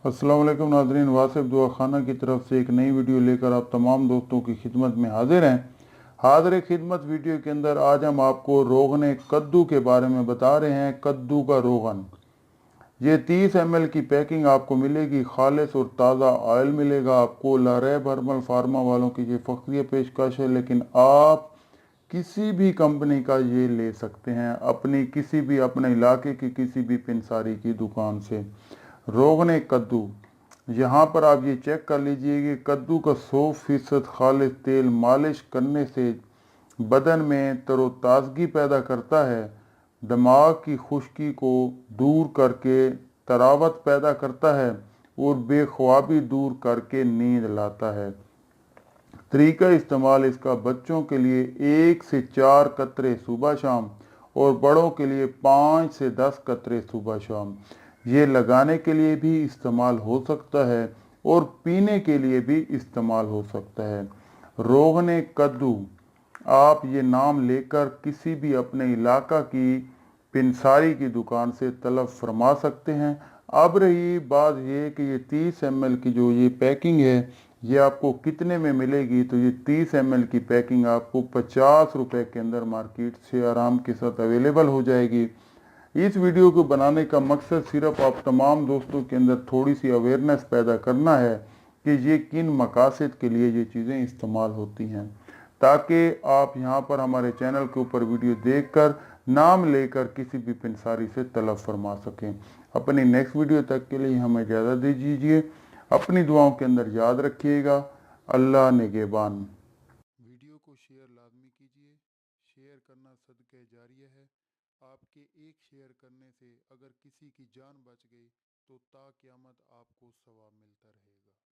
अस्सलाम वालेकुम नाज़रीन, वासिफ दुआ खाना की तरफ से एक नई वीडियो लेकर आप तमाम दोस्तों की खिदमत में हाजिर हैं। हाजिर खिदमत वीडियो के अंदर आज हम आपको रोगन कद्दू के बारे में बता रहे हैं। कद्दू का रोगन, ये 30 ml की पैकिंग आपको मिलेगी। खालिस और ताज़ा ऑयल मिलेगा आपको। लारैब हर्बल फार्मा वालों की ये फ़ख्रिया पेशकश है, लेकिन आप किसी भी कंपनी का ये ले सकते हैं, अपनी किसी भी अपने इलाके की किसी भी पिनसारी की दुकान से। रोगन कद्दू, यहाँ पर आप ये चेक कर लीजिए कि कद्दू का 100% खालिस तेल मालिश करने से बदन में तरोताज़गी पैदा करता है, दिमाग की खुश्की को दूर करके तरावत पैदा करता है और बेख्वाबी दूर करके नींद लाता है। तरीका इस्तेमाल इसका बच्चों के लिए 1 से 4 कतरे सुबह शाम और बड़ों के लिए 5 से 10 कतरे सुबह शाम। ये लगाने के लिए भी इस्तेमाल हो सकता है और पीने के लिए भी इस्तेमाल हो सकता है। रोगन कद्दू, आप ये नाम लेकर किसी भी अपने इलाका की पिनसारी की दुकान से तलब फरमा सकते हैं। अब रही बात ये कि ये 30 ml की जो ये पैकिंग है, ये आपको कितने में मिलेगी। तो ये 30 ml की पैकिंग आपको 50 रुपए के अंदर मार्केट से आराम के साथ अवेलेबल हो जाएगी। इस वीडियो को बनाने का मकसद सिर्फ आप तमाम दोस्तों के अंदर थोड़ी सी अवेयरनेस पैदा करना है कि ये किन मकासद के लिए ये चीज़ें इस्तेमाल होती हैं, ताकि आप यहाँ पर हमारे चैनल के ऊपर वीडियो देखकर नाम लेकर किसी भी पिनसारी से तलब फरमा सकें। अपनी नेक्स्ट वीडियो तक के लिए हमें इजाज़त दीजिए। अपनी दुआओं के अंदर याद रखिएगा। अल्लाह निगहबान। वीडियो को शेयर लाजमी कीजिए। शेयर करना सदक़े जारिया है। आपके एक शेयर करने से अगर किसी की जान बच गई तो ता क़यामत आपको सवाब मिलता रहेगा।